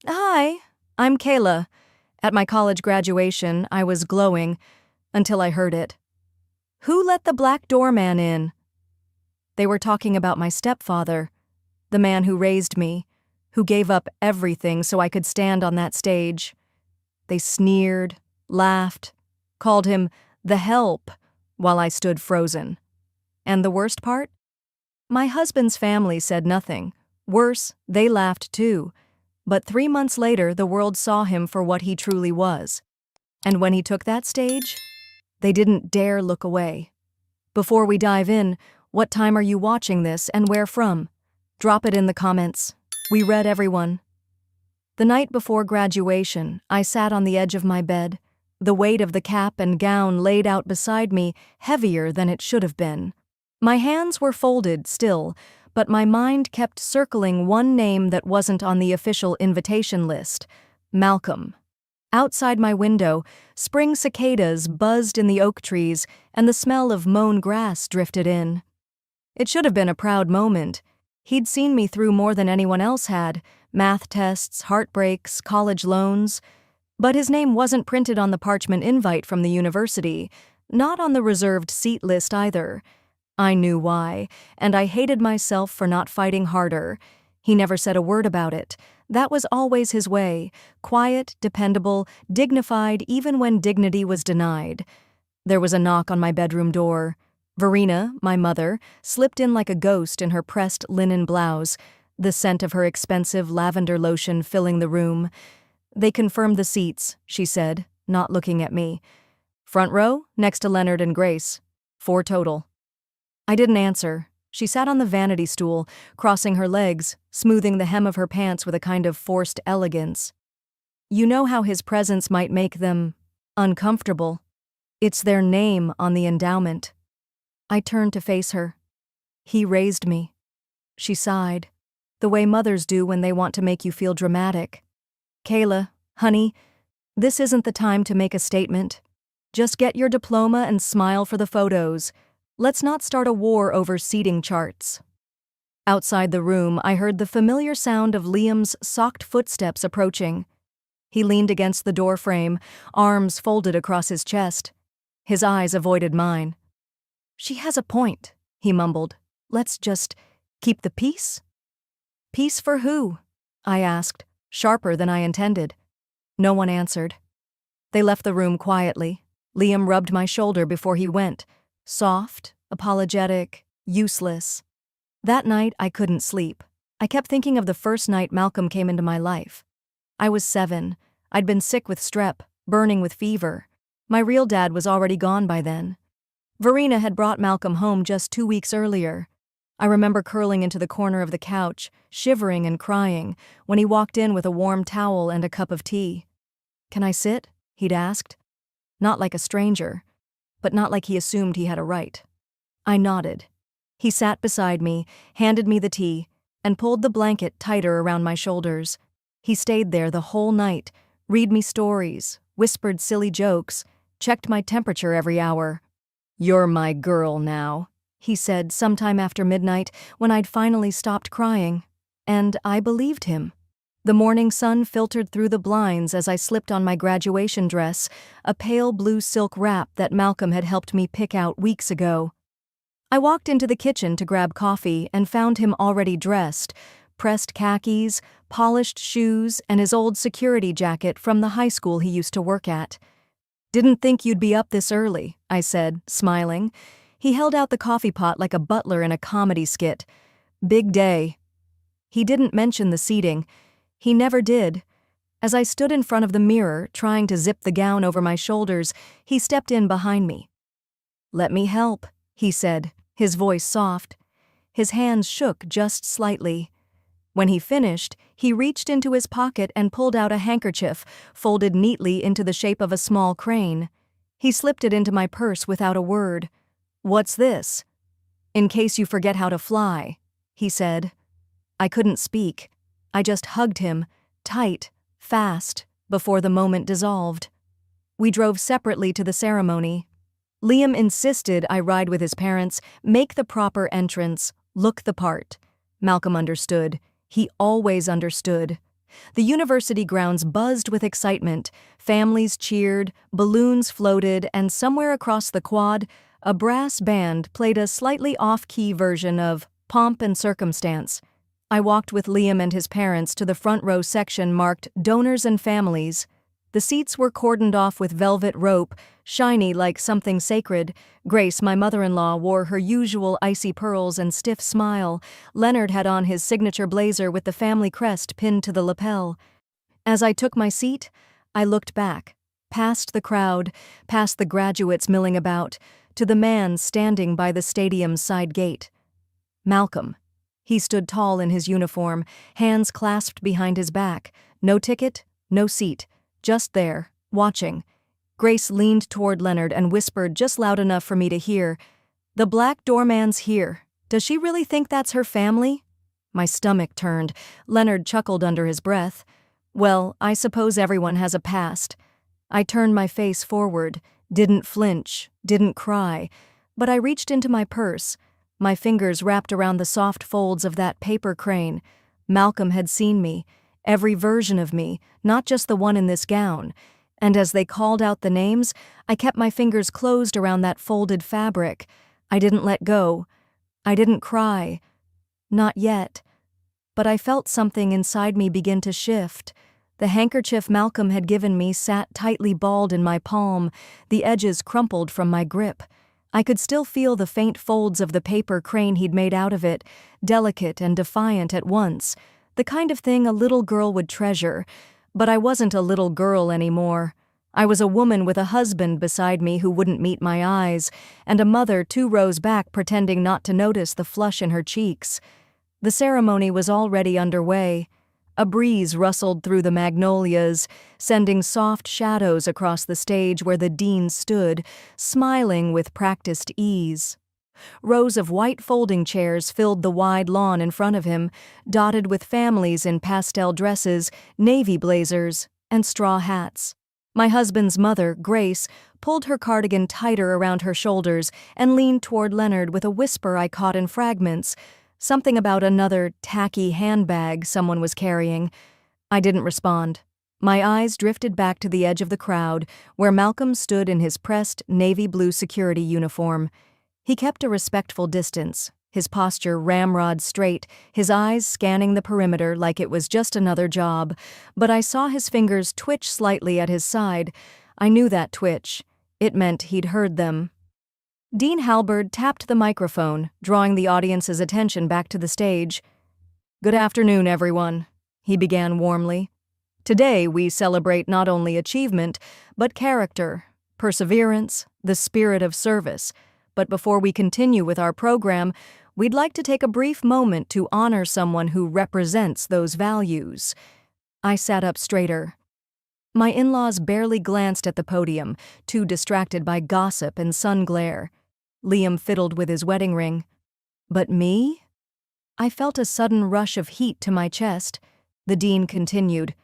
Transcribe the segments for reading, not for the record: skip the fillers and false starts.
Hi, I'm Kayla. At my college graduation, I was glowing until I heard it. Who let the black doorman in? They were talking about my stepfather, the man who raised me, who gave up everything so I could stand on that stage. They sneered, laughed, called him the help while I stood frozen. And the worst part? My husband's family said nothing. Worse, they laughed too. But 3 months later, the world saw him for what he truly was. And when he took that stage, they didn't dare look away. Before we dive in, what time are you watching this and where from? Drop it in the comments. We read everyone. The night before graduation, I sat on the edge of my bed, the weight of the cap and gown laid out beside me heavier than it should have been. My hands were folded still, but my mind kept circling one name that wasn't on the official invitation list: Malcolm. Outside my window, spring cicadas buzzed in the oak trees and the smell of mown grass drifted in. It should have been a proud moment. He'd seen me through more than anyone else had: math tests, heartbreaks, college loans. But his name wasn't printed on the parchment invite from the university, not on the reserved seat list either. I knew why, and I hated myself for not fighting harder. He never said a word about it. That was always his way: quiet, dependable, dignified even when dignity was denied. There was a knock on my bedroom door. Verena, my mother, slipped in like a ghost in her pressed linen blouse, the scent of her expensive lavender lotion filling the room. "They confirmed the seats," she said, not looking at me. "Front row, next to Leonard and Grace. 4 total." I didn't answer. She sat on the vanity stool, crossing her legs, smoothing the hem of her pants with a kind of forced elegance. You know how his presence might make them uncomfortable. It's their name on the endowment. I turned to face her. "He raised me." She sighed, the way mothers do when they want to make you feel dramatic. "Kayla, honey, this isn't the time to make a statement. Just get your diploma and smile for the photos. Let's not start a war over seating charts." Outside the room, I heard the familiar sound of Liam's socked footsteps approaching. He leaned against the door frame, arms folded across his chest. His eyes avoided mine. "She has a point," he mumbled. "Let's just keep the peace?" "Peace for who?" I asked, sharper than I intended. No one answered. They left the room quietly. Liam rubbed my shoulder before he went. Soft, apologetic, useless. That night, I couldn't sleep. I kept thinking of the first night Malcolm came into my life. I was 7. I'd been sick with strep, burning with fever. My real dad was already gone by then. Verena had brought Malcolm home just 2 weeks earlier. I remember curling into the corner of the couch, shivering and crying, when he walked in with a warm towel and a cup of tea. "Can I sit?" he'd asked. Not like a stranger, but not like he assumed he had a right. I nodded. He sat beside me, handed me the tea, and pulled the blanket tighter around my shoulders. He stayed there the whole night, read me stories, whispered silly jokes, checked my temperature every hour. "You're my girl now," he said sometime after midnight when I'd finally stopped crying. And I believed him. The morning sun filtered through the blinds as I slipped on my graduation dress, a pale blue silk wrap that Malcolm had helped me pick out weeks ago. I walked into the kitchen to grab coffee and found him already dressed: pressed khakis, polished shoes, and his old security jacket from the high school he used to work at. "Didn't think you'd be up this early," I said, smiling. He held out the coffee pot like a butler in a comedy skit. "Big day." He didn't mention the seating. He never did. As I stood in front of the mirror, trying to zip the gown over my shoulders, he stepped in behind me. "Let me help," he said, his voice soft. His hands shook just slightly. When he finished, he reached into his pocket and pulled out a handkerchief, folded neatly into the shape of a small crane. He slipped it into my purse without a word. "What's this?" "In case you forget how to fly," he said. I couldn't speak. I just hugged him, tight, fast, before the moment dissolved. We drove separately to the ceremony. Liam insisted I ride with his parents, make the proper entrance, look the part. Malcolm understood. He always understood. The university grounds buzzed with excitement. Families cheered, balloons floated, and somewhere across the quad, a brass band played a slightly off-key version of Pomp and Circumstance. I walked with Liam and his parents to the front row section marked Donors and Families. The seats were cordoned off with velvet rope, shiny like something sacred. Grace, my mother-in-law, wore her usual icy pearls and stiff smile. Leonard had on his signature blazer with the family crest pinned to the lapel. As I took my seat, I looked back, past the crowd, past the graduates milling about, to the man standing by the stadium's side gate. Malcolm. He stood tall in his uniform, hands clasped behind his back. No ticket, no seat. Just there, watching. Grace leaned toward Leonard and whispered just loud enough for me to hear, "The black doorman's here. Does she really think that's her family?" My stomach turned. Leonard chuckled under his breath. "Well, I suppose everyone has a past." I turned my face forward, didn't flinch, didn't cry, but I reached into my purse. My fingers wrapped around the soft folds of that paper crane. Malcolm had seen me. Every version of me, not just the one in this gown. And as they called out the names, I kept my fingers closed around that folded fabric. I didn't let go. I didn't cry. Not yet. But I felt something inside me begin to shift. The handkerchief Malcolm had given me sat tightly balled in my palm, the edges crumpled from my grip. I could still feel the faint folds of the paper crane he'd made out of it, delicate and defiant at once. The kind of thing a little girl would treasure, but I wasn't a little girl anymore. I was a woman with a husband beside me who wouldn't meet my eyes, and a mother 2 rows back pretending not to notice the flush in her cheeks. The ceremony was already underway. A breeze rustled through the magnolias, sending soft shadows across the stage where the dean stood, smiling with practiced ease. Rows of white folding chairs filled the wide lawn in front of him, dotted with families in pastel dresses, navy blazers, and straw hats. My husband's mother, Grace, pulled her cardigan tighter around her shoulders and leaned toward Leonard with a whisper I caught in fragments, something about another tacky handbag someone was carrying. I didn't respond. My eyes drifted back to the edge of the crowd, where Malcolm stood in his pressed navy blue security uniform. He kept a respectful distance, his posture ramrod straight, his eyes scanning the perimeter like it was just another job, but I saw his fingers twitch slightly at his side. I knew that twitch. It meant he'd heard them. Dean Halberd tapped the microphone, drawing the audience's attention back to the stage. "Good afternoon, everyone," he began warmly. "Today we celebrate not only achievement, but character, perseverance, the spirit of service. But before we continue with our program, we'd like to take a brief moment to honor someone who represents those values." I sat up straighter. My in-laws barely glanced at the podium, too distracted by gossip and sun glare. Liam fiddled with his wedding ring. But me? I felt a sudden rush of heat to my chest. The dean continued.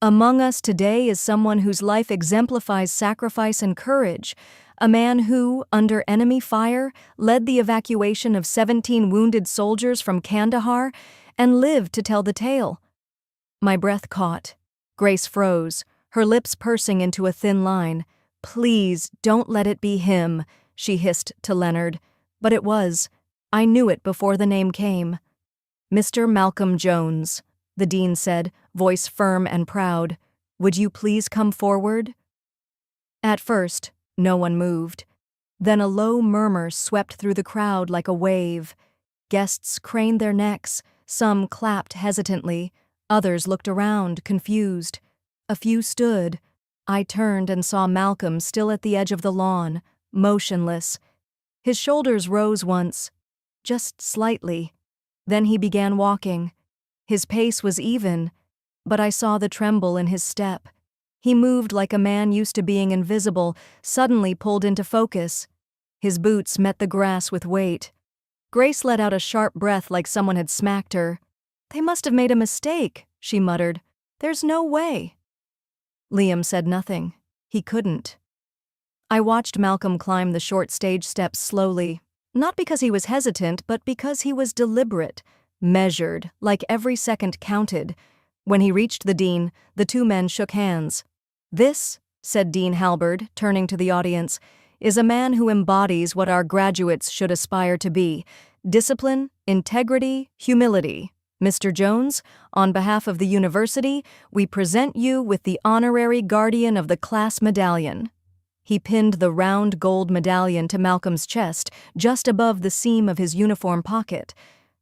"Among us today is someone whose life exemplifies sacrifice and courage. A man who, under enemy fire, led the evacuation of 17 wounded soldiers from Kandahar and lived to tell the tale." My breath caught. Grace froze, her lips pursing into a thin line. "Please, don't let it be him," she hissed to Leonard. But it was. I knew it before the name came. "Mr. Malcolm Jones," the dean said, voice firm and proud. "Would you please come forward?" At first, no one moved. Then a low murmur swept through the crowd like a wave. Guests craned their necks, some clapped hesitantly, others looked around, confused. A few stood. I turned and saw Malcolm still at the edge of the lawn, motionless. His shoulders rose once, just slightly. Then he began walking. His pace was even, but I saw the tremble in his step. He moved like a man used to being invisible, suddenly pulled into focus. His boots met the grass with weight. Grace let out a sharp breath like someone had smacked her. "They must have made a mistake," she muttered. "There's no way." Liam said nothing. He couldn't. I watched Malcolm climb the short stage steps slowly, not because he was hesitant, but because he was deliberate, measured, like every second counted. When he reached the dean, the two men shook hands. "This," said Dean Halberd, turning to the audience, "is a man who embodies what our graduates should aspire to be: discipline, integrity, humility. Mr. Jones, on behalf of the university, we present you with the honorary guardian of the class medallion." He pinned the round gold medallion to Malcolm's chest, just above the seam of his uniform pocket.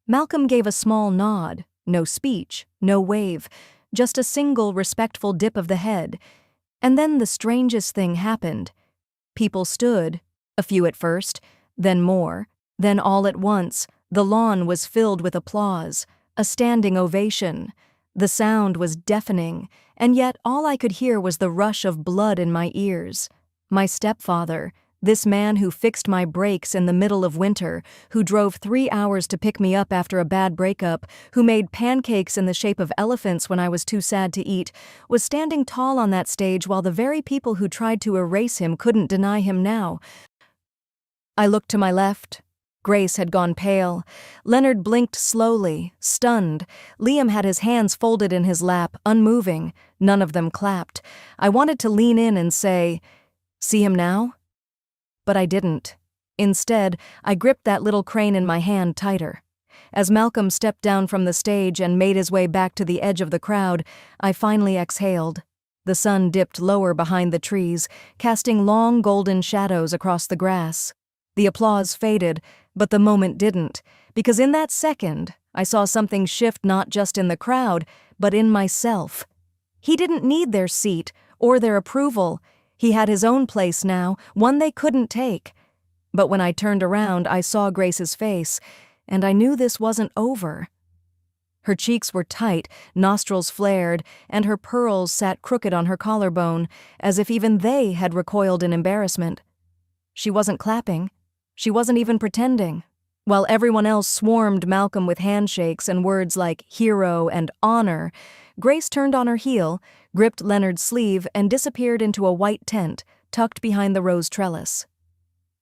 Malcolm gave a small nod. No speech, no wave, just a single respectful dip of the head. And then the strangest thing happened. People stood, a few at first, then more, then all at once. The lawn was filled with applause, a standing ovation. The sound was deafening, and yet all I could hear was the rush of blood in my ears. My stepfather, this man who fixed my brakes in the middle of winter, who drove 3 hours to pick me up after a bad breakup, who made pancakes in the shape of elephants when I was too sad to eat, was standing tall on that stage while the very people who tried to erase him couldn't deny him now. I looked to my left. Grace had gone pale. Leonard blinked slowly, stunned. Liam had his hands folded in his lap, unmoving. None of them clapped. I wanted to lean in and say, "See him now?" But I didn't. Instead, I gripped that little crane in my hand tighter. As Malcolm stepped down from the stage and made his way back to the edge of the crowd, I finally exhaled. The sun dipped lower behind the trees, casting long golden shadows across the grass. The applause faded, but the moment didn't, because in that second, I saw something shift not just in the crowd, but in myself. He didn't need their seat or their approval. He had his own place now, one they couldn't take. But when I turned around, I saw Grace's face, and I knew this wasn't over. Her cheeks were tight, nostrils flared, and her pearls sat crooked on her collarbone, as if even they had recoiled in embarrassment. She wasn't clapping. She wasn't even pretending. While everyone else swarmed Malcolm with handshakes and words like hero and honor, Grace turned on her heel, gripped Leonard's sleeve, and disappeared into a white tent tucked behind the rose trellis.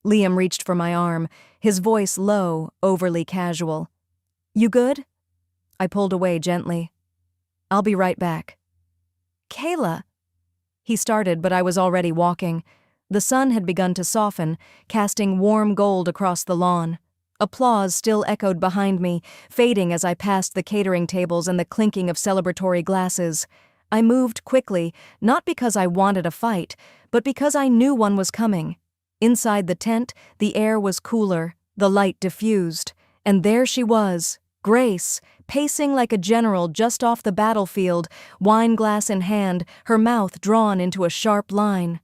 Liam reached for my arm, his voice low, overly casual. "You good?" I pulled away gently. "I'll be right back." "Kayla," he started, but I was already walking. The sun had begun to soften, casting warm gold across the lawn. Applause still echoed behind me, fading as I passed the catering tables and the clinking of celebratory glasses. I moved quickly, not because I wanted a fight, but because I knew one was coming. Inside the tent, the air was cooler, the light diffused, and there she was, Grace, pacing like a general just off the battlefield, wine glass in hand, her mouth drawn into a sharp line.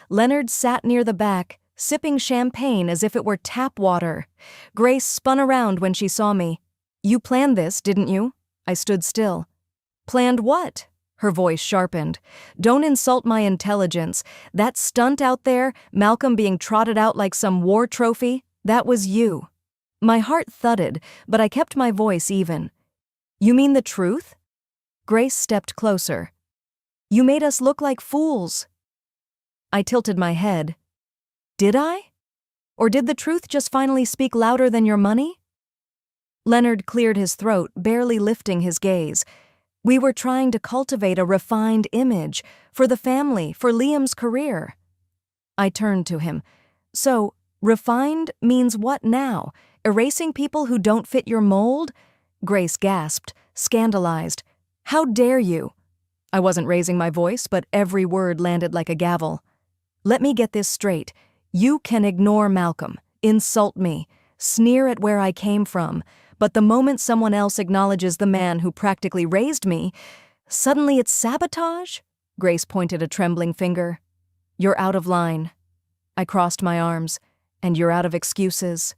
Leonard sat near the back, sipping champagne as if it were tap water. Grace spun around when she saw me. "You planned this, didn't you?" I stood still. "Planned what?" Her voice sharpened. "Don't insult my intelligence. That stunt out there, Malcolm being trotted out like some war trophy, that was you." My heart thudded, but I kept my voice even. "You mean the truth?" Grace stepped closer. "You made us look like fools." I tilted my head. Did I? Or did the truth just finally speak louder than your money? Leonard cleared his throat, barely lifting his gaze. We were trying to cultivate a refined image for the family, for Liam's career. I turned to him. "So, refined means what now? Erasing people who don't fit your mold?" Grace gasped, scandalized. "How dare you?" I wasn't raising my voice, but every word landed like a gavel. "Let me get this straight. You can ignore Malcolm, insult me, sneer at where I came from, but the moment someone else acknowledges the man who practically raised me, suddenly it's sabotage?" Grace pointed a trembling finger. "You're out of line." I crossed my arms. "And you're out of excuses."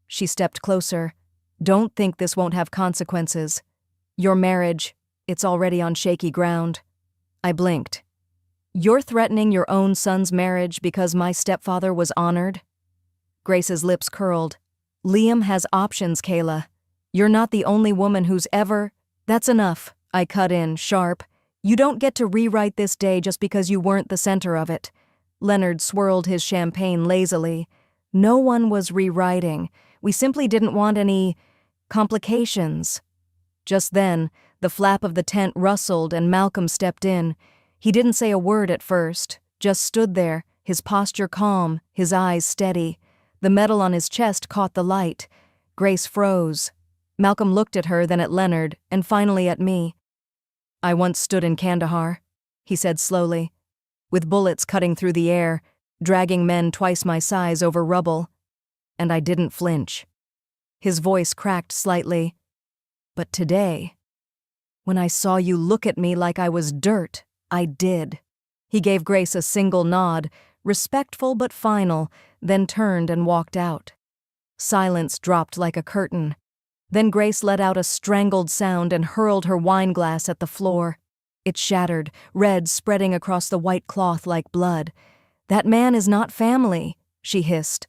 She stepped closer. "Don't think this won't have consequences. Your marriage, it's already on shaky ground." I blinked. "You're threatening your own son's marriage because my stepfather was honored?" Grace's lips curled. "Liam has options, Kayla. You're not the only woman who's ever—" "That's enough," I cut in, sharp. "You don't get to rewrite this day just because you weren't the center of it." Leonard swirled his champagne lazily. "No one was rewriting. We simply didn't want any complications." Just then, The flap of the tent rustled and Malcolm stepped in. He didn't say a word at first, just stood there, his posture calm, his eyes steady. The metal on his chest caught the light. Grace froze. Malcolm looked at her, then at Leonard, and finally at me. "I once stood in Kandahar," he said slowly, "with bullets cutting through the air, dragging men twice my size over rubble. And I didn't flinch." His voice cracked slightly. "But today, when I saw you look at me like I was dirt, I did." He gave Grace a single nod, respectful but final, then turned and walked out. Silence dropped like a curtain. Then Grace let out a strangled sound and hurled her wine glass at the floor. It shattered, red spreading across the white cloth like blood. "That man is not family," she hissed.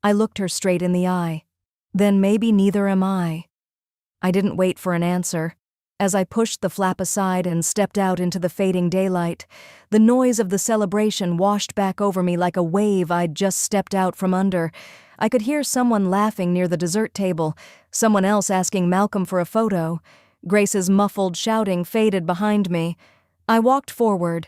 I looked her straight in the eye. "Then maybe neither am I." I didn't wait for an answer. As I pushed the flap aside and stepped out into the fading daylight, the noise of the celebration washed back over me like a wave I'd just stepped out from under. I could hear someone laughing near the dessert table, someone else asking Malcolm for a photo. Grace's muffled shouting faded behind me. I walked forward.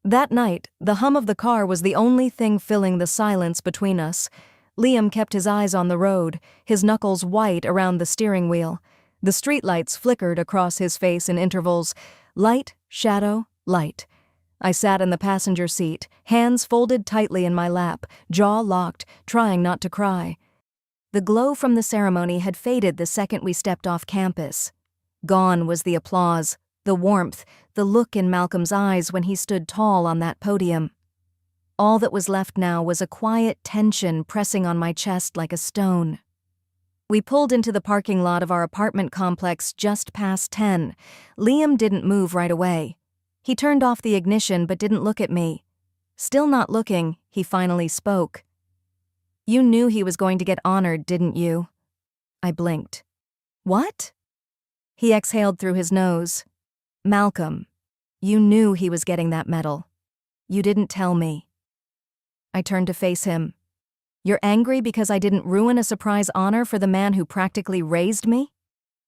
That night, the hum of the car was the only thing filling the silence between us. Liam kept his eyes on the road, his knuckles white around the steering wheel. The streetlights flickered across his face in intervals. Light, shadow, light. I sat in the passenger seat, hands folded tightly in my lap, jaw locked, trying not to cry. The glow from the ceremony had faded the second we stepped off campus. Gone was the applause, the warmth, the look in Malcolm's eyes when he stood tall on that podium. All that was left now was a quiet tension pressing on my chest like a stone. We pulled into the parking lot of our apartment complex just past 10. Liam didn't move right away. He turned off the ignition but didn't look at me. Still not looking, he finally spoke. "You knew he was going to get honored, didn't you?" I blinked. "What?" He exhaled through his nose. "Malcolm, you knew he was getting that medal. You didn't tell me." I turned to face him. "You're angry because I didn't ruin a surprise honor for the man who practically raised me?"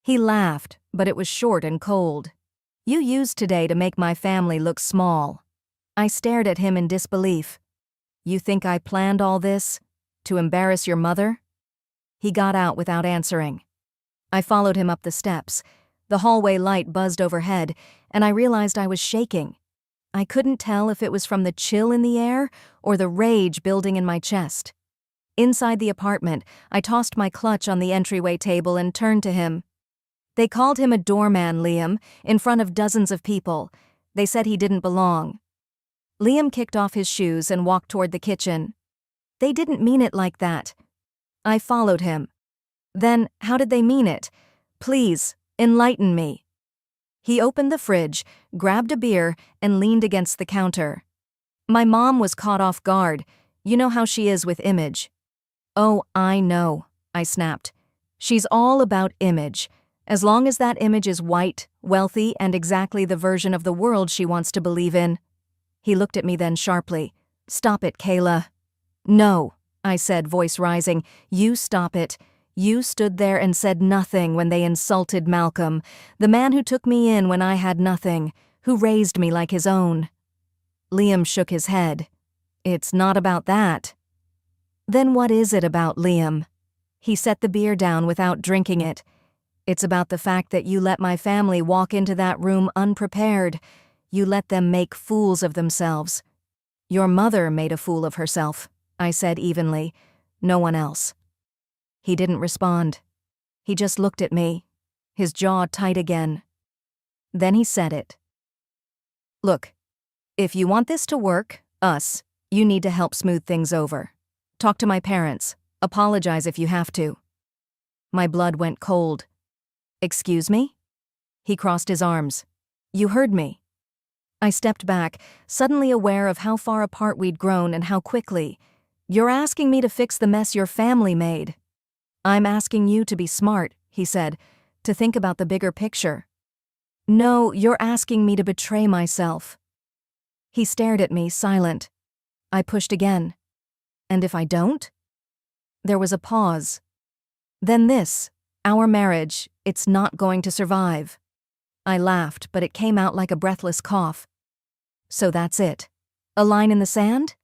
He laughed, but it was short and cold. "You used today to make my family look small." I stared at him in disbelief. "You think I planned all this? To embarrass your mother?" He got out without answering. I followed him up the steps. The hallway light buzzed overhead, and I realized I was shaking. I couldn't tell if it was from the chill in the air or the rage building in my chest. Inside the apartment, I tossed my clutch on the entryway table and turned to him. "They called him a doorman, Liam, in front of dozens of people. They said he didn't belong." Liam kicked off his shoes and walked toward the kitchen. "They didn't mean it like that." I followed him. "Then, how did they mean it? Please, enlighten me." He opened the fridge, grabbed a beer, and leaned against the counter. "My mom was caught off guard. You know how she is with image." "Oh, I know," I snapped. "She's all about image. As long as that image is white, wealthy, and exactly the version of the world she wants to believe in." He looked at me then sharply. "Stop it, Kayla." "No," I said, voice rising. "You stop it. You stood there and said nothing when they insulted Malcolm, the man who took me in when I had nothing, who raised me like his own." Liam shook his head. "It's not about that." "Then what is it about, Liam?" He set the beer down without drinking it. "It's about the fact that you let my family walk into that room unprepared. You let them make fools of themselves." "Your mother made a fool of herself," I said evenly. "No one else." He didn't respond. He just looked at me, his jaw tight again. Then he said it. "Look, if you want this to work, you need to help smooth things over. Talk to my parents. Apologize if you have to." My blood went cold. "Excuse me?" He crossed his arms. "You heard me." I stepped back, suddenly aware of how far apart we'd grown and how quickly. "You're asking me to fix the mess your family made." "I'm asking you to be smart," he said, "to think about the bigger picture." "No, you're asking me to betray myself." He stared at me, silent. I pushed again. "And if I don't?" There was a pause. "Then this, our marriage, it's not going to survive." I laughed, but it came out like a breathless cough. So that's it. A line in the sand?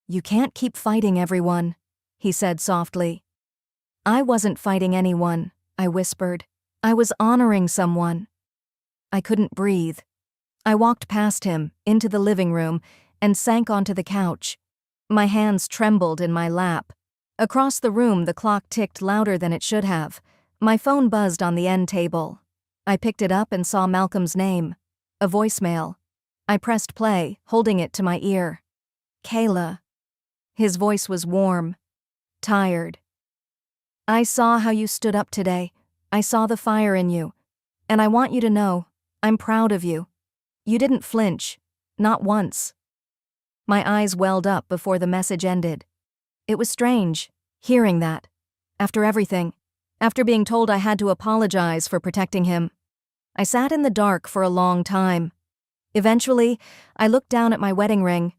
You can't keep fighting everyone, he said softly. I wasn't fighting anyone, I whispered. I was honoring someone. I couldn't breathe. I walked past him, into the living room, and sank onto the couch. My hands trembled in my lap. Across the room, the clock ticked louder than it should have. My phone buzzed on the end table. I picked it up and saw Malcolm's name. A voicemail. I pressed play, holding it to my ear. Kayla. His voice was warm, tired. I saw how you stood up today. I saw the fire in you. And I want you to know, I'm proud of you. You didn't flinch. Not once. My eyes welled up before the message ended. It was strange, hearing that. After everything. After being told I had to apologize for protecting him. I sat in the dark for a long time. Eventually, I looked down at my wedding ring.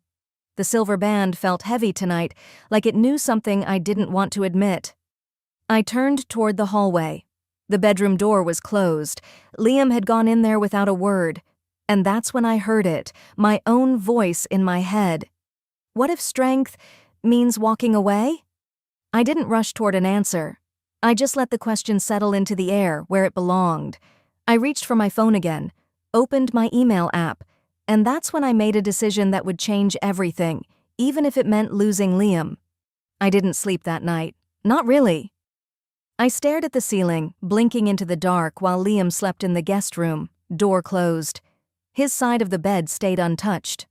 The silver band felt heavy tonight, like it knew something I didn't want to admit. I turned toward the hallway. The bedroom door was closed. Liam had gone in there without a word. And that's when I heard it, my own voice in my head. What if strength means walking away? I didn't rush toward an answer. I just let the question settle into the air where it belonged. I reached for my phone again, opened my email app, and that's when I made a decision that would change everything, even if it meant losing Liam. I didn't sleep that night. Not really. I stared at the ceiling, blinking into the dark while Liam slept in the guest room, door closed. His side of the bed stayed untouched.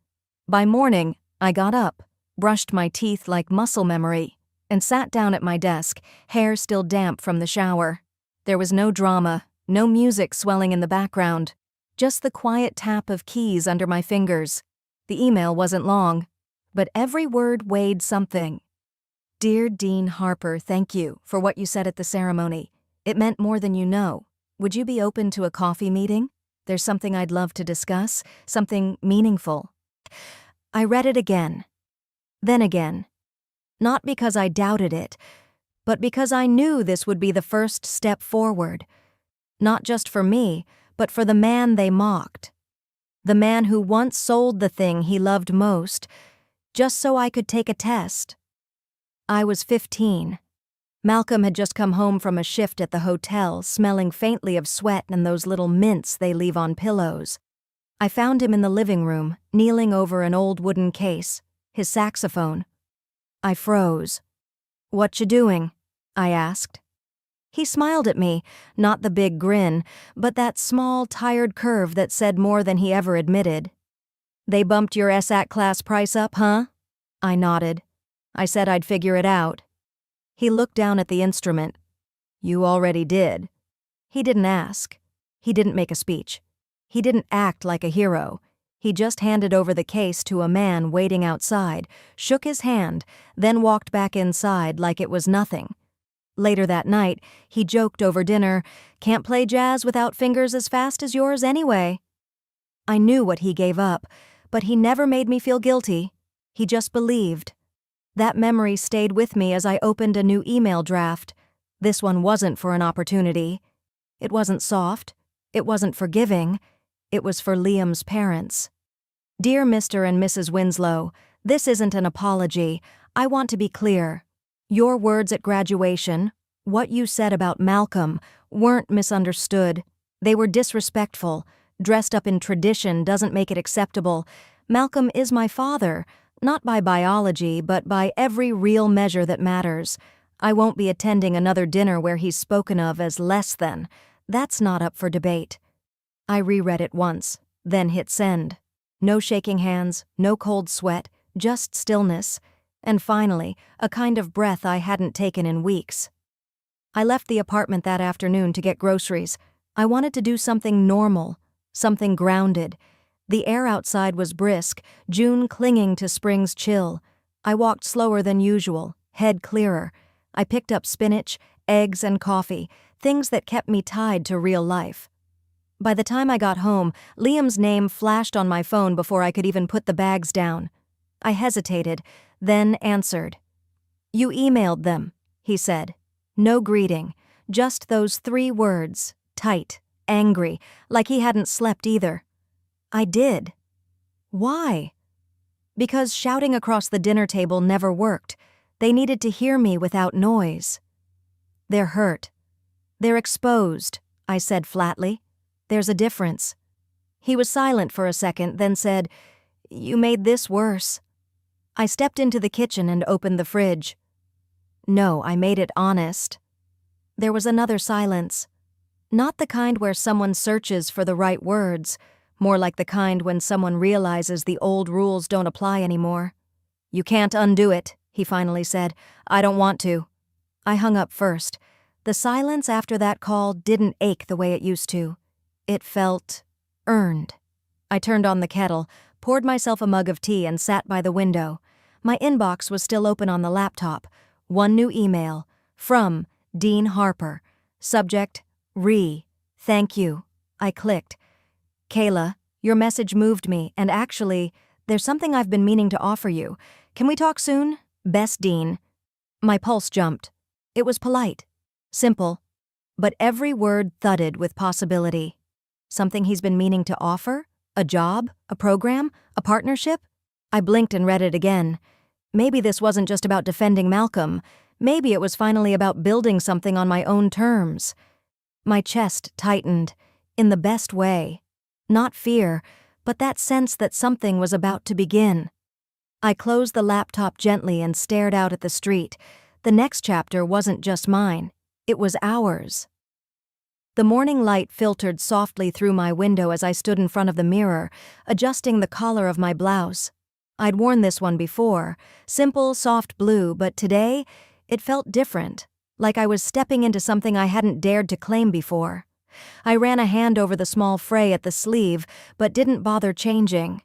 By morning, I got up, brushed my teeth like muscle memory, and sat down at my desk, hair still damp from the shower. There was no drama, no music swelling in the background. Just the quiet tap of keys under my fingers. The email wasn't long, but every word weighed something. Dear Dean Harper, thank you for what you said at the ceremony. It meant more than you know. Would you be open to a coffee meeting? There's something I'd love to discuss, something meaningful. I read it again. Then again. Not because I doubted it, but because I knew this would be the first step forward. Not just for me, but for the man they mocked. The man who once sold the thing he loved most, just so I could take a test. I was 15. Malcolm had just come home from a shift at the hotel, smelling faintly of sweat and those little mints they leave on pillows. I found him in the living room, kneeling over an old wooden case, his saxophone. I froze. "What you doing?" I asked. He smiled at me, not the big grin, but that small, tired curve that said more than he ever admitted. "They bumped your SAT class price up, huh?" I nodded. I said I'd figure it out. He looked down at the instrument. "You already did." He didn't ask. He didn't make a speech. He didn't act like a hero. He just handed over the case to a man waiting outside, shook his hand, then walked back inside like it was nothing. Later that night, he joked over dinner, "Can't play jazz without fingers as fast as yours anyway." I knew what he gave up, but he never made me feel guilty. He just believed. That memory stayed with me as I opened a new email draft. This one wasn't for an opportunity. It wasn't soft. It wasn't forgiving. It was for Liam's parents. Dear Mr. and Mrs. Winslow, this isn't an apology. I want to be clear. Your words at graduation, what you said about Malcolm, weren't misunderstood. They were disrespectful. Dressed up in tradition doesn't make it acceptable. Malcolm is my father, not by biology, but by every real measure that matters. I won't be attending another dinner where he's spoken of as less than. That's not up for debate. I reread it once, then hit send. No shaking hands, no cold sweat, just stillness. And finally, a kind of breath I hadn't taken in weeks. I left the apartment that afternoon to get groceries. I wanted to do something normal, something grounded. The air outside was brisk, June clinging to spring's chill. I walked slower than usual, head clearer. I picked up spinach, eggs, and coffee, things that kept me tied to real life. By the time I got home, Liam's name flashed on my phone before I could even put the bags down. I hesitated, then answered. "You emailed them," he said. No greeting, just those 3 words, tight angry, like he hadn't slept either. I did. Why? Because shouting across the dinner table never worked. They needed to hear me without noise. They're hurt. They're exposed, I said flatly. There's a difference. He was silent for a second, then said, "You made this worse." I stepped into the kitchen and opened the fridge. No, I made it honest. There was another silence. Not the kind where someone searches for the right words, more like the kind when someone realizes the old rules don't apply anymore. "You can't undo it," he finally said. "I don't want to." I hung up first. The silence after that call didn't ache the way it used to. It felt earned. I turned on the kettle, poured myself a mug of tea, and sat by the window. My inbox was still open on the laptop. One new email. From Dean Harper. Subject, Thank you. I clicked. "Kayla, your message moved me, and actually, there's something I've been meaning to offer you. Can we talk soon? Best Dean." My pulse jumped. It was polite. Simple. But every word thudded with possibility. Something he's been meaning to offer? A job? A program? A partnership? I blinked and read it again. Maybe this wasn't just about defending Malcolm. Maybe it was finally about building something on my own terms. My chest tightened, in the best way. Not fear, but that sense that something was about to begin. I closed the laptop gently and stared out at the street. The next chapter wasn't just mine. It was ours. The morning light filtered softly through my window as I stood in front of the mirror, adjusting the collar of my blouse. I'd worn this one before, simple, soft blue, but today, it felt different, like I was stepping into something I hadn't dared to claim before. I ran a hand over the small fray at the sleeve, but didn't bother changing.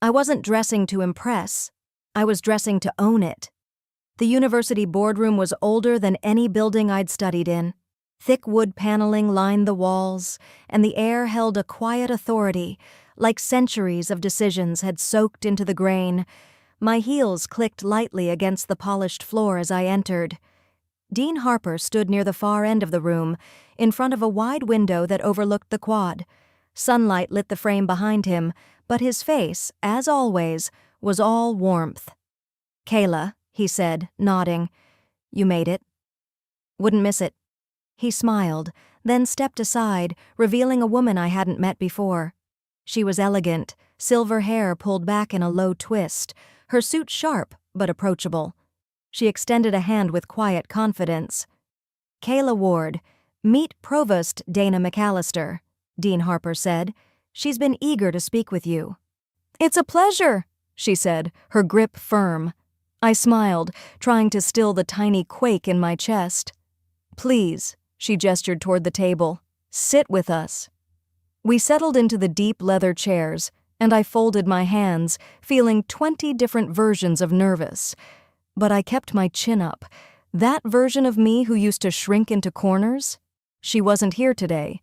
I wasn't dressing to impress. I was dressing to own it. The university boardroom was older than any building I'd studied in. Thick wood paneling lined the walls, and the air held a quiet authority, like centuries of decisions had soaked into the grain. My heels clicked lightly against the polished floor as I entered. Dean Harper stood near the far end of the room, in front of a wide window that overlooked the quad. Sunlight lit the frame behind him, but his face, as always, was all warmth. "Kayla," he said, nodding. "You made it." "Wouldn't miss it." He smiled, then stepped aside, revealing a woman I hadn't met before. She was elegant, silver hair pulled back in a low twist, her suit sharp but approachable. She extended a hand with quiet confidence. "Kayla Ward, meet Provost Dana McAllister," Dean Harper said. "She's been eager to speak with you." "It's a pleasure," she said, her grip firm. I smiled, trying to still the tiny quake in my chest. "Please," she gestured toward the table. "Sit with us." We settled into the deep leather chairs, and I folded my hands, feeling 20 different versions of nervous. But I kept my chin up. That version of me who used to shrink into corners? She wasn't here today.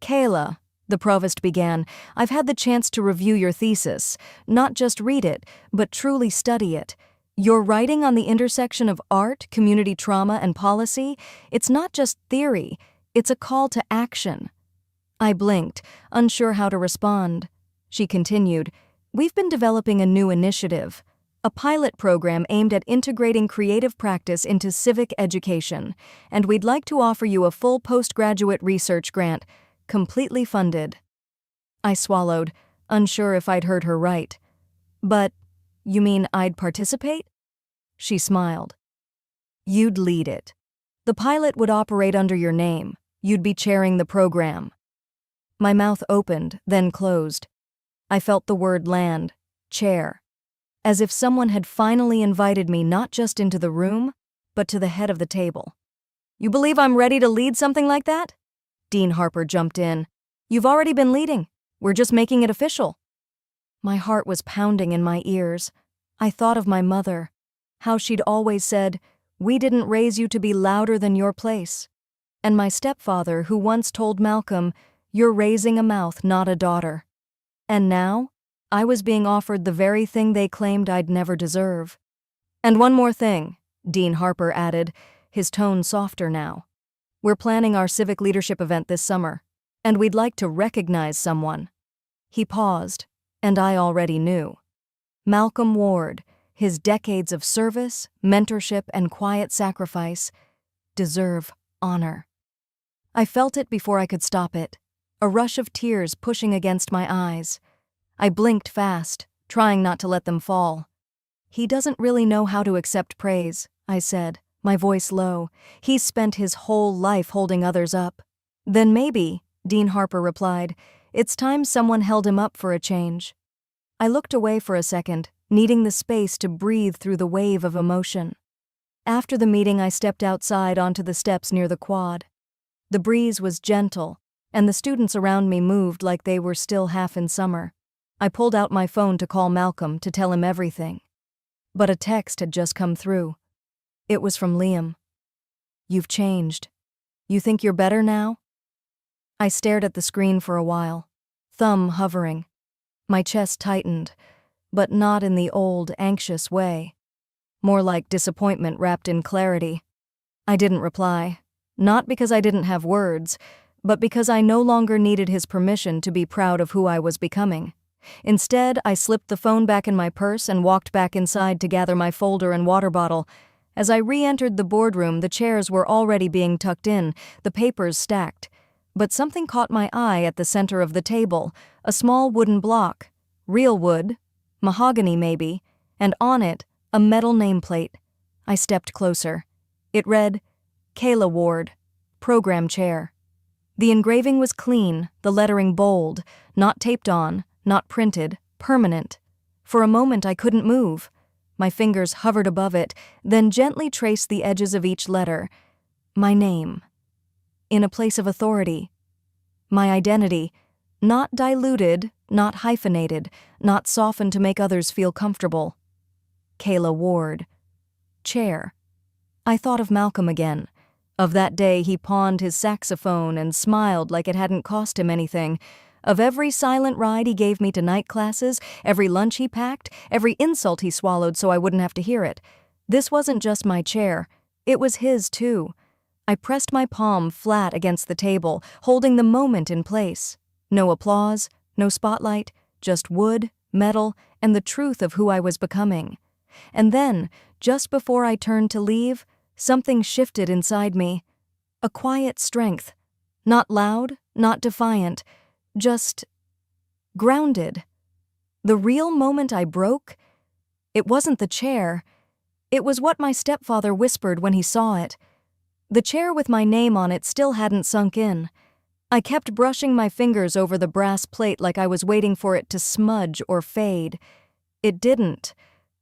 "Kayla," the provost began, "I've had the chance to review your thesis, not just read it, but truly study it. Your writing on the intersection of art, community trauma, and policy, it's not just theory, it's a call to action." I blinked, unsure how to respond. She continued, "We've been developing a new initiative, a pilot program aimed at integrating creative practice into civic education, and we'd like to offer you a full postgraduate research grant, completely funded." I swallowed, unsure if I'd heard her right. "But, you mean I'd participate?" She smiled. "You'd lead it. The pilot would operate under your name. You'd be chairing the program." My mouth opened, then closed. I felt the word land, chair, as if someone had finally invited me not just into the room, but to the head of the table. "You believe I'm ready to lead something like that?" Dean Harper jumped in. "You've already been leading. We're just making it official." My heart was pounding in my ears. I thought of my mother, how she'd always said, "We didn't raise you to be louder than your place." And my stepfather, who once told Malcolm, "You're raising a mouth, not a daughter." And now, I was being offered the very thing they claimed I'd never deserve. "And one more thing," Dean Harper added, his tone softer now. "We're planning our civic leadership event this summer. And we'd like to recognize someone. He paused, and I already knew. Malcolm Ward, his decades of service, mentorship, and quiet sacrifice, deserve honor. I felt it before I could stop it, a rush of tears pushing against my eyes. I blinked fast, trying not to let them fall. He doesn't really know how to accept praise, I said, my voice low. He's spent his whole life holding others up. Then maybe, Dean Harper replied, it's time someone held him up for a change. I looked away for a second, needing the space to breathe through the wave of emotion. After the meeting, I stepped outside onto the steps near the quad. The breeze was gentle, and the students around me moved like they were still half in summer. I pulled out my phone to call Malcolm to tell him everything. But a text had just come through. It was from Liam. You've changed. You think you're better now? I stared at the screen for a while, thumb hovering. My chest tightened, but not in the old, anxious way. More like disappointment wrapped in clarity. I didn't reply, not because I didn't have words, but because I no longer needed his permission to be proud of who I was becoming. Instead, I slipped the phone back in my purse and walked back inside to gather my folder and water bottle. As I re-entered the boardroom, the chairs were already being tucked in, the papers stacked. But something caught my eye at the center of the table, a small wooden block. Real wood, mahogany maybe, and on it, a metal nameplate. I stepped closer. It read, Kayla Ward, Program Chair. The engraving was clean, the lettering bold, not taped on, not printed, permanent. For a moment I couldn't move. My fingers hovered above it, then gently traced the edges of each letter. My name. In a place of authority. My identity, not diluted, not hyphenated, not softened to make others feel comfortable. Kayla Ward. Chair. I thought of Malcolm again. Of that day he pawned his saxophone and smiled like it hadn't cost him anything. Of every silent ride he gave me to night classes, every lunch he packed, every insult he swallowed so I wouldn't have to hear it. This wasn't just my chair. It was his, too. I pressed my palm flat against the table, holding the moment in place. No applause, no spotlight, just wood, metal, and the truth of who I was becoming. And then, just before I turned to leave, something shifted inside me. A quiet strength. Not loud, not defiant, just grounded. The real moment I broke? It wasn't the chair. It was what my stepfather whispered when he saw it. The chair with my name on it still hadn't sunk in. I kept brushing my fingers over the brass plate like I was waiting for it to smudge or fade. It didn't.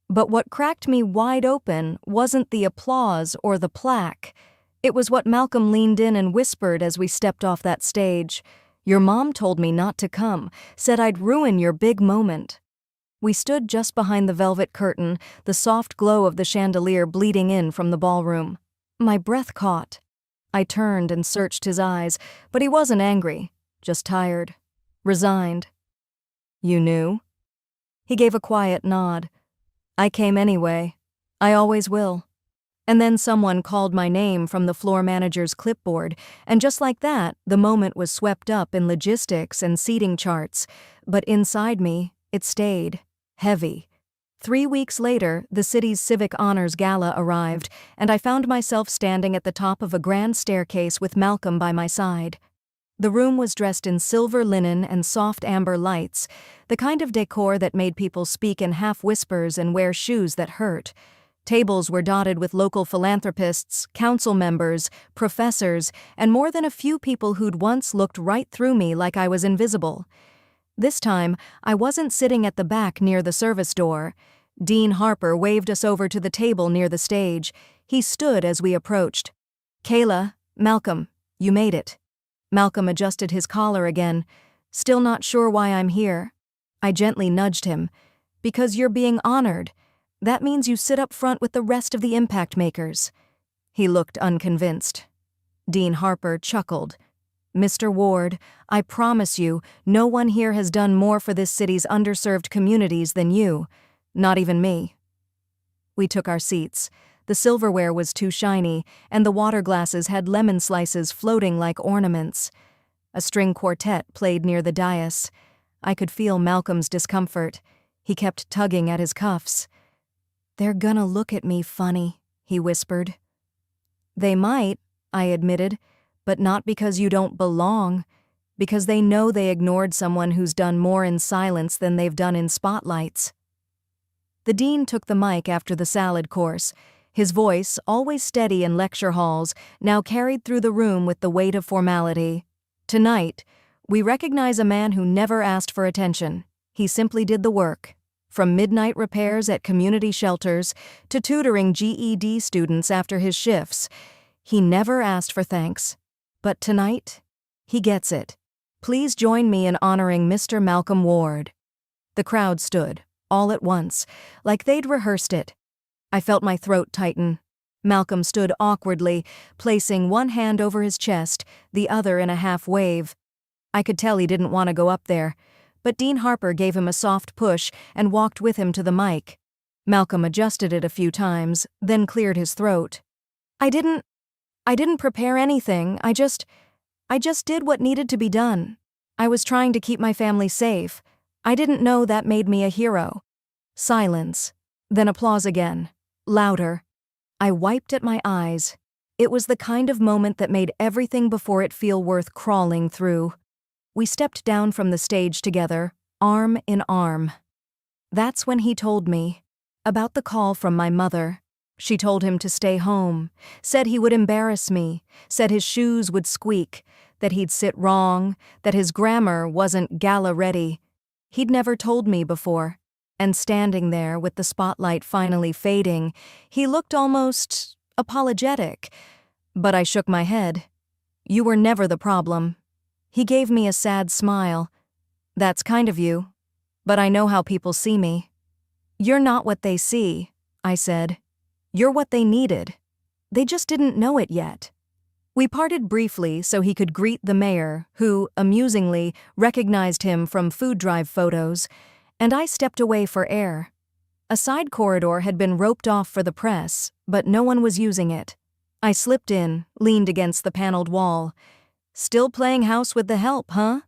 But what cracked me wide open wasn't the applause or the plaque. It was what Malcolm leaned in and whispered as we stepped off that stage. Your mom told me not to come, said I'd ruin your big moment. We stood just behind the velvet curtain, the soft glow of the chandelier bleeding in from the ballroom. My breath caught. I turned and searched his eyes, but he wasn't angry, just tired, resigned. You knew? He gave a quiet nod. I came anyway. I always will. And then someone called my name from the floor manager's clipboard, and just like that, the moment was swept up in logistics and seating charts. But inside me, it stayed, heavy. 3 weeks later, the city's Civic Honors Gala arrived, and I found myself standing at the top of a grand staircase with Malcolm by my side. The room was dressed in silver linen and soft amber lights, the kind of decor that made people speak in half whispers and wear shoes that hurt. Tables were dotted with local philanthropists, council members, professors, and more than a few people who'd once looked right through me like I was invisible. This time, I wasn't sitting at the back near the service door. Dean Harper waved us over to the table near the stage. He stood as we approached. Kayla, Malcolm, you made it. Malcolm adjusted his collar again. Still not sure why I'm here. I gently nudged him. Because you're being honored. That means you sit up front with the rest of the impact makers. He looked unconvinced. Dean Harper chuckled. Mr. Ward, I promise you, no one here has done more for this city's underserved communities than you. Not even me. We took our seats. The silverware was too shiny, and the water glasses had lemon slices floating like ornaments. A string quartet played near the dais. I could feel Malcolm's discomfort. He kept tugging at his cuffs. "They're gonna look at me funny," he whispered. "They might," I admitted, "but not because you don't belong. Because they know they ignored someone who's done more in silence than they've done in spotlights." The dean took the mic after the salad course. His voice, always steady in lecture halls, now carried through the room with the weight of formality. "Tonight, we recognize a man who never asked for attention. He simply did the work. From midnight repairs at community shelters to tutoring GED students after his shifts. He never asked for thanks. But tonight, he gets it. Please join me in honoring Mr. Malcolm Ward." The crowd stood, all at once, like they'd rehearsed it. I felt my throat tighten. Malcolm stood awkwardly, placing one hand over his chest, the other in a half wave. I could tell he didn't want to go up there, but Dean Harper gave him a soft push and walked with him to the mic. Malcolm adjusted it a few times, then cleared his throat. I didn't prepare anything. I just did what needed to be done. I was trying to keep my family safe. I didn't know that made me a hero." Silence. Then applause again. Louder. I wiped at my eyes. It was the kind of moment that made everything before it feel worth crawling through. We stepped down from the stage together, arm in arm. That's when he told me about the call from my mother. She told him to stay home, said he would embarrass me, said his shoes would squeak, that he'd sit wrong, that his grammar wasn't gala-ready. He'd never told me before, and standing there with the spotlight finally fading, he looked almost apologetic. But I shook my head. "You were never the problem." He gave me a sad smile. "That's kind of you, but I know how people see me." "You're not what they see," I said. "You're what they needed. They just didn't know it yet." We parted briefly so he could greet the mayor, who, amusingly, recognized him from food drive photos, and I stepped away for air. A side corridor had been roped off for the press, but no one was using it. I slipped in, leaned against the paneled wall. "Still playing house with the help, huh?"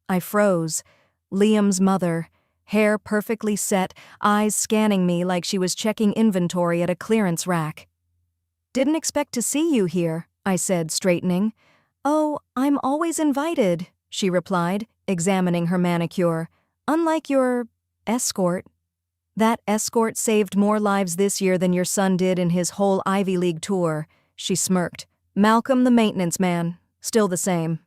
I froze. Liam's mother, hair perfectly set, eyes scanning me like she was checking inventory at a clearance rack. "Didn't expect to see you here," I said, straightening. "Oh, I'm always invited," she replied, examining her manicure. "Unlike your escort." "That escort saved more lives this year than your son did in his whole Ivy League tour," she smirked. "Malcolm the maintenance man, still the same."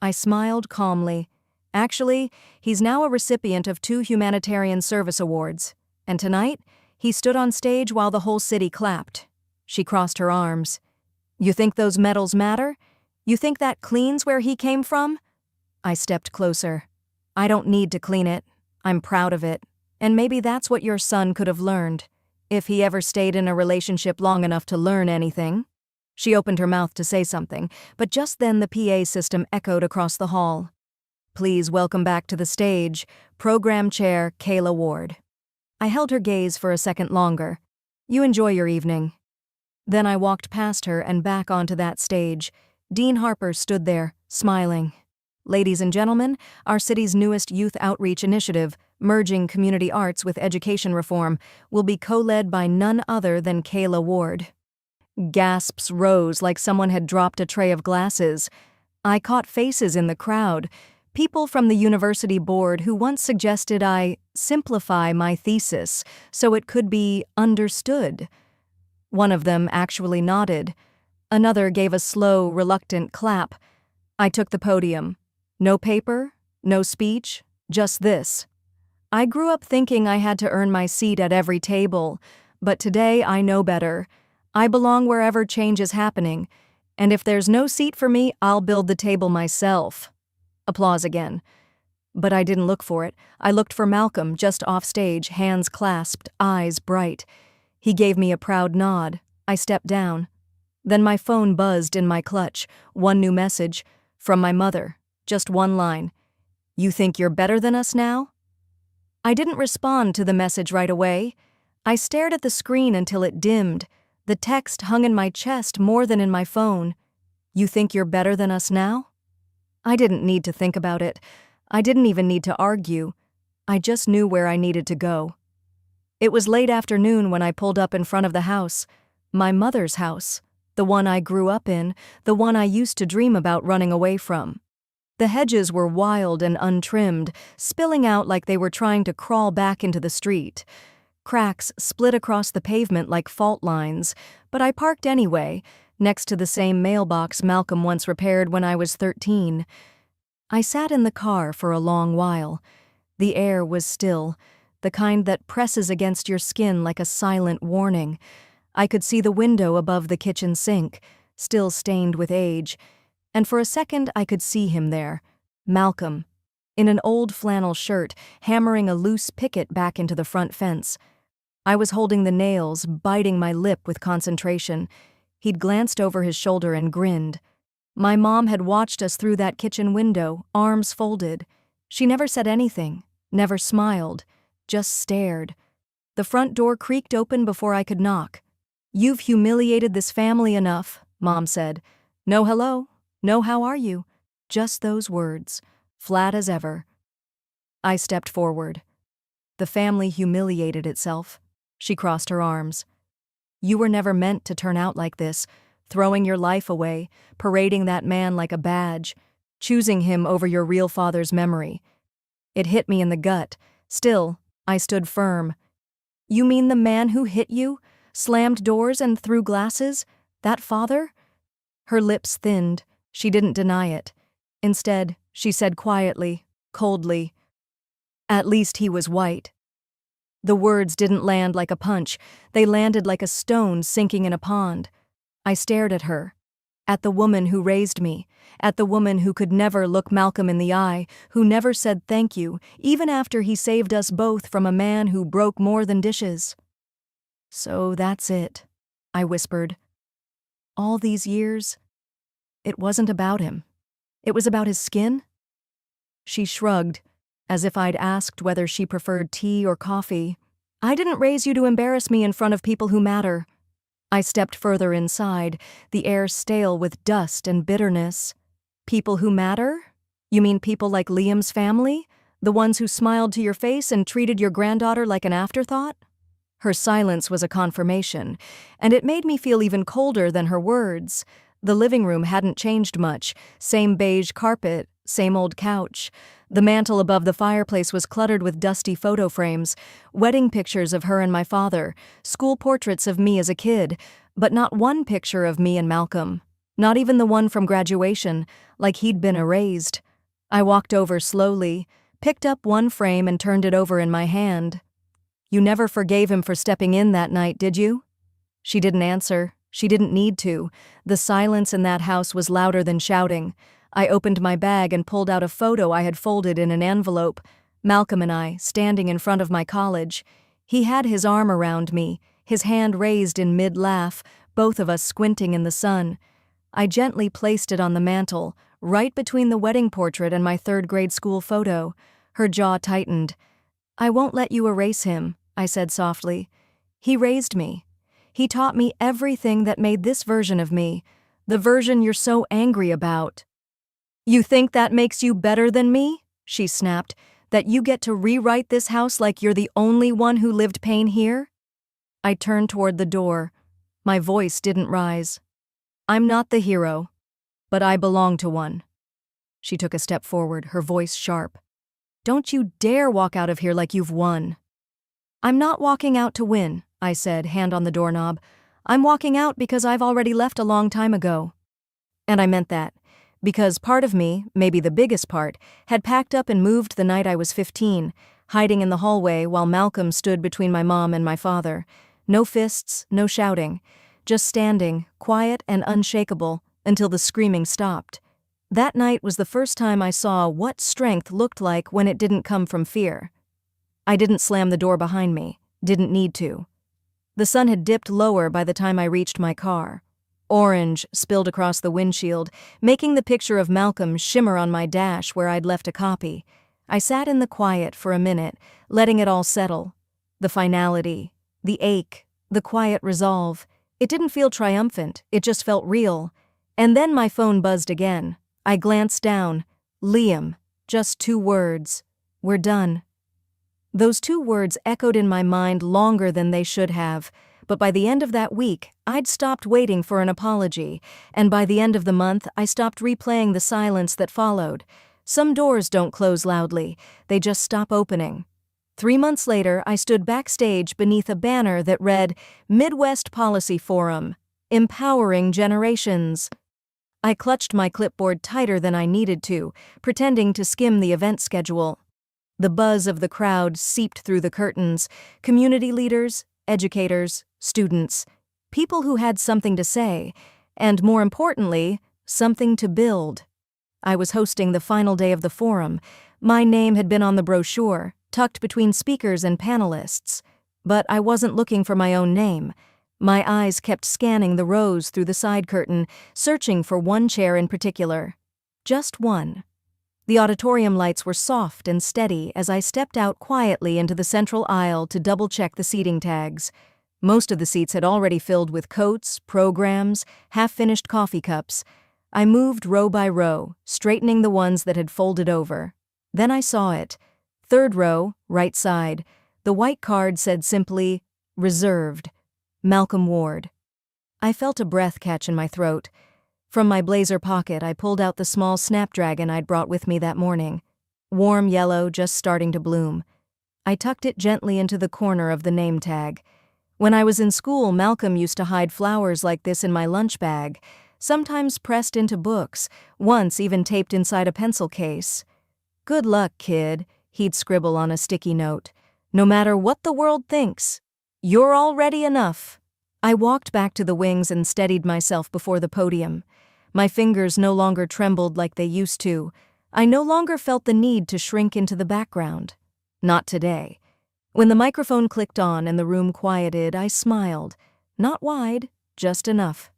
I smiled calmly. Actually, he's now a recipient of 2 humanitarian service awards, and tonight, he stood on stage while the whole city clapped. She crossed her arms. "You think those medals matter? You think that cleans where he came from?" I stepped closer. "I don't need to clean it. I'm proud of it. And maybe that's what your son could have learned, if he ever stayed in a relationship long enough to learn anything." She opened her mouth to say something, but just then the PA system echoed across the hall. "Please welcome back to the stage, Program Chair Kayla Ward." I held her gaze for a second longer. "You enjoy your evening." Then I walked past her and back onto that stage. Dean Harper stood there, smiling. "Ladies and gentlemen, our city's newest youth outreach initiative, merging community arts with education reform, will be co-led by none other than Kayla Ward." Gasps rose like someone had dropped a tray of glasses. I caught faces in the crowd, people from the university board who once suggested I simplify my thesis so it could be understood. One of them actually nodded. Another gave a slow, reluctant clap. I took the podium. No paper, no speech, just this. I grew up thinking I had to earn my seat at every table, but today I know better. I belong wherever change is happening, and if there's no seat for me, I'll build the table myself. Applause again. But I didn't look for it. I looked for Malcolm, just off stage, hands clasped, eyes bright. He gave me a proud nod. I stepped down. Then my phone buzzed in my clutch. One new message. From my mother. Just one line. "You think you're better than us now?" I didn't respond to the message right away. I stared at the screen until it dimmed. The text hung in my chest more than in my phone. "You think you're better than us now?" I didn't need to think about it. I didn't even need to argue. I just knew where I needed to go. It was late afternoon when I pulled up in front of the house. My mother's house. The one I grew up in, the one I used to dream about running away from. The hedges were wild and untrimmed, spilling out like they were trying to crawl back into the street. Cracks split across the pavement like fault lines, but I parked anyway, next to the same mailbox Malcolm once repaired when I was 13. I sat in the car for a long while. The air was still, the kind that presses against your skin like a silent warning. I could see the window above the kitchen sink, still stained with age, and for a second I could see him there, Malcolm, in an old flannel shirt, hammering a loose picket back into the front fence. I was holding the nails, biting my lip with concentration. He'd glanced over his shoulder and grinned. My mom had watched us through that kitchen window, arms folded. She never said anything, never smiled, just stared. The front door creaked open before I could knock. "You've humiliated this family enough," Mom said. "No hello, no how are you?" Just those words, flat as ever. I stepped forward. The family humiliated itself. She crossed her arms. "You were never meant to turn out like this, throwing your life away, parading that man like a badge, choosing him over your real father's memory." It hit me in the gut. Still, I stood firm. "You mean the man who hit you, slammed doors and threw glasses? That father?" Her lips thinned. She didn't deny it. Instead, she said quietly, coldly, "At least he was white." The words didn't land like a punch. They landed like a stone sinking in a pond. I stared at her. At the woman who raised me. At the woman who could never look Malcolm in the eye, who never said thank you, even after he saved us both from a man who broke more than dishes. "So that's it," I whispered. "All these years, it wasn't about him. It was about his skin?" She shrugged, as if I'd asked whether she preferred tea or coffee. "I didn't raise you to embarrass me in front of people who matter." I stepped further inside, the air stale with dust and bitterness. "People who matter? You mean people like Liam's family? The ones who smiled to your face and treated your granddaughter like an afterthought?" Her silence was a confirmation, and it made me feel even colder than her words. The living room hadn't changed much, same beige carpet, same old couch. The mantel above the fireplace was cluttered with dusty photo frames, wedding pictures of her and my father, school portraits of me as a kid, but not one picture of me and Malcolm. Not even the one from graduation, like he'd been erased. I walked over slowly, picked up one frame and turned it over in my hand. "You never forgave him for stepping in that night, did you?" She didn't answer. She didn't need to. The silence in that house was louder than shouting. I opened my bag and pulled out a photo I had folded in an envelope. Malcolm and I, standing in front of my college. He had his arm around me, his hand raised in mid-laugh, both of us squinting in the sun. I gently placed it on the mantel, right between the wedding portrait and my third-grade school photo. Her jaw tightened. "I won't let you erase him," I said softly. "He raised me. He taught me everything that made this version of me, the version you're so angry about." "You think that makes you better than me?" she snapped. "That you get to rewrite this house like you're the only one who lived pain here?" I turned toward the door. My voice didn't rise. "I'm not the hero, but I belong to one." She took a step forward, her voice sharp. "Don't you dare walk out of here like you've won." "I'm not walking out to win," I said, hand on the doorknob. "I'm walking out because I've already left a long time ago." And I meant that. Because part of me, maybe the biggest part, had packed up and moved the night I was 15, hiding in the hallway while Malcolm stood between my mom and my father. No fists, no shouting, just standing, quiet and unshakable, until the screaming stopped. That night was the first time I saw what strength looked like when it didn't come from fear. I didn't slam the door behind me, didn't need to. The sun had dipped lower by the time I reached my car. Orange spilled across the windshield, making the picture of Malcolm shimmer on my dash where I'd left a copy. I sat in the quiet for a minute, letting it all settle. The finality, the ache, the quiet resolve. It didn't feel triumphant, it just felt real. And then my phone buzzed again. I glanced down. Liam. Just 2 words. We're done. Those 2 words echoed in my mind longer than they should have, but by the end of that week, I'd stopped waiting for an apology, and by the end of the month, I stopped replaying the silence that followed. Some doors don't close loudly, they just stop opening. 3 months later, I stood backstage beneath a banner that read, Midwest Policy Forum, Empowering Generations. I clutched my clipboard tighter than I needed to, pretending to skim the event schedule. The buzz of the crowd seeped through the curtains, community leaders, educators, students, people who had something to say, and more importantly, something to build. I was hosting the final day of the forum. My name had been on the brochure, tucked between speakers and panelists. But I wasn't looking for my own name. My eyes kept scanning the rows through the side curtain, searching for one chair in particular. Just one. The auditorium lights were soft and steady as I stepped out quietly into the central aisle to double-check the seating tags. Most of the seats had already filled with coats, programs, half-finished coffee cups. I moved row by row, straightening the ones that had folded over. Then I saw it. 3rd row, right side. The white card said simply, Reserved. Malcolm Ward. I felt a breath catch in my throat. From my blazer pocket, I pulled out the small snapdragon I'd brought with me that morning. Warm yellow, just starting to bloom. I tucked it gently into the corner of the name tag. When I was in school, Malcolm used to hide flowers like this in my lunch bag, sometimes pressed into books, once even taped inside a pencil case. Good luck, kid, he'd scribble on a sticky note. No matter what the world thinks, you're already enough. I walked back to the wings and steadied myself before the podium. My fingers no longer trembled like they used to. I no longer felt the need to shrink into the background. Not today. When the microphone clicked on and the room quieted, I smiled. Not wide, just enough.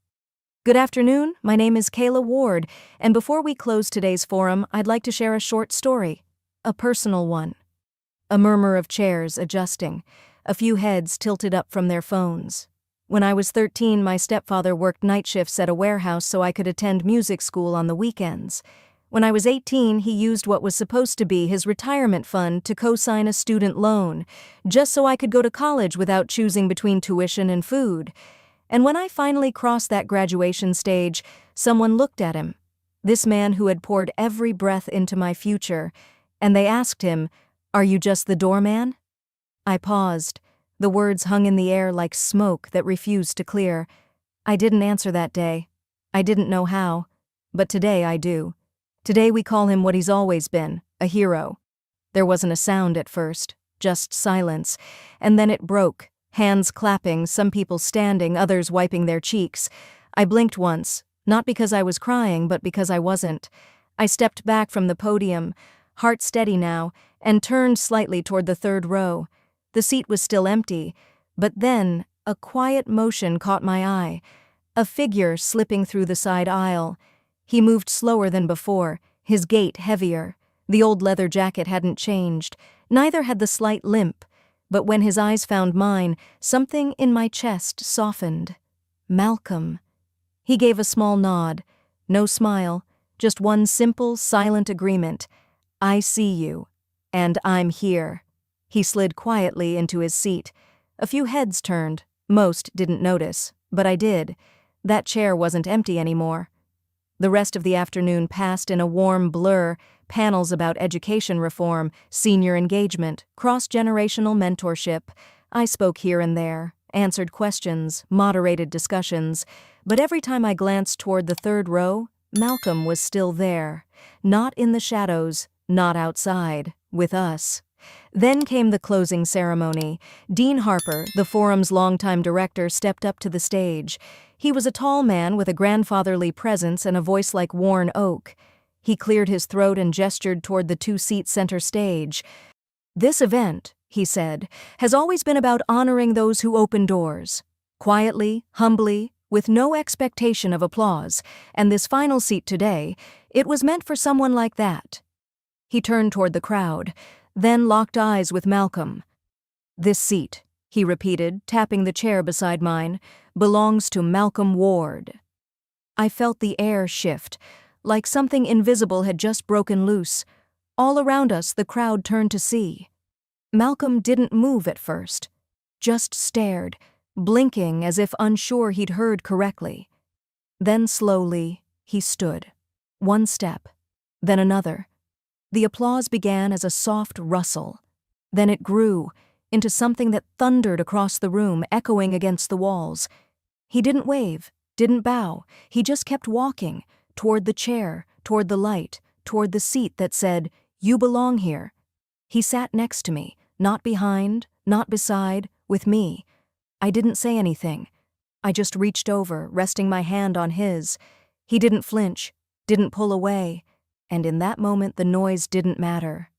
Good afternoon, my name is Kayla Ward, and before we close today's forum, I'd like to share a short story. A personal one. A murmur of chairs adjusting, a few heads tilted up from their phones. When I was 13, my stepfather worked night shifts at a warehouse so I could attend music school on the weekends. When I was 18, he used what was supposed to be his retirement fund to co-sign a student loan, just so I could go to college without choosing between tuition and food. And when I finally crossed that graduation stage, someone looked at him, this man who had poured every breath into my future, and they asked him, "Are you just the doorman?" I paused. The words hung in the air like smoke that refused to clear. I didn't answer that day. I didn't know how. But today I do. Today we call him what he's always been, a hero. There wasn't a sound at first, just silence. And then it broke, hands clapping, some people standing, others wiping their cheeks. I blinked once, not because I was crying, but because I wasn't. I stepped back from the podium, heart steady now, and turned slightly toward the 3rd row. The seat was still empty, but then a quiet motion caught my eye. A figure slipping through the side aisle. He moved slower than before, his gait heavier. The old leather jacket hadn't changed, neither had the slight limp. But when his eyes found mine, something in my chest softened. Malcolm. He gave a small nod. No smile, just one simple, silent agreement. I see you, and I'm here. He slid quietly into his seat. A few heads turned. Most didn't notice, but I did. That chair wasn't empty anymore. The rest of the afternoon passed in a warm blur, panels about education reform, senior engagement, cross-generational mentorship. I spoke here and there, answered questions, moderated discussions, but every time I glanced toward the 3rd row, Malcolm was still there. Not in the shadows, not outside, with us. Then came the closing ceremony. Dean Harper, the forum's longtime director, stepped up to the stage. He was a tall man with a grandfatherly presence and a voice like worn oak. He cleared his throat and gestured toward the 2-seat center stage. "This event," he said, "has always been about honoring those who open doors. Quietly, humbly, with no expectation of applause. And this final seat today, it was meant for someone like that." He turned toward the crowd, then locked eyes with Malcolm. "This seat," he repeated, tapping the chair beside mine, "belongs to Malcolm Ward." I felt the air shift, like something invisible had just broken loose. All around us, the crowd turned to see. Malcolm didn't move at first, just stared, blinking as if unsure he'd heard correctly. Then slowly, he stood. One step, then another. The applause began as a soft rustle. Then it grew into something that thundered across the room, echoing against the walls. He didn't wave, didn't bow. He just kept walking, toward the chair, toward the light, toward the seat that said, "You belong here." He sat next to me, not behind, not beside, with me. I didn't say anything. I just reached over, resting my hand on his. He didn't flinch, didn't pull away, and in that moment the noise didn't matter.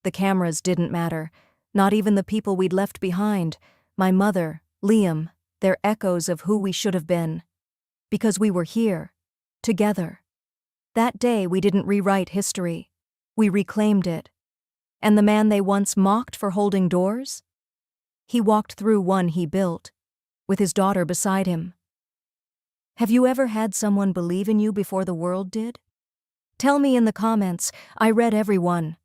The cameras didn't matter, not even the people we'd left behind, my mother, Liam, they're echoes of who we should have been. Because we were here, together. That day we didn't rewrite history. We reclaimed it. And the man they once mocked for holding doors? He walked through one he built, with his daughter beside him. Have you ever had someone believe in you before the world did? Tell me in the comments. I read every one.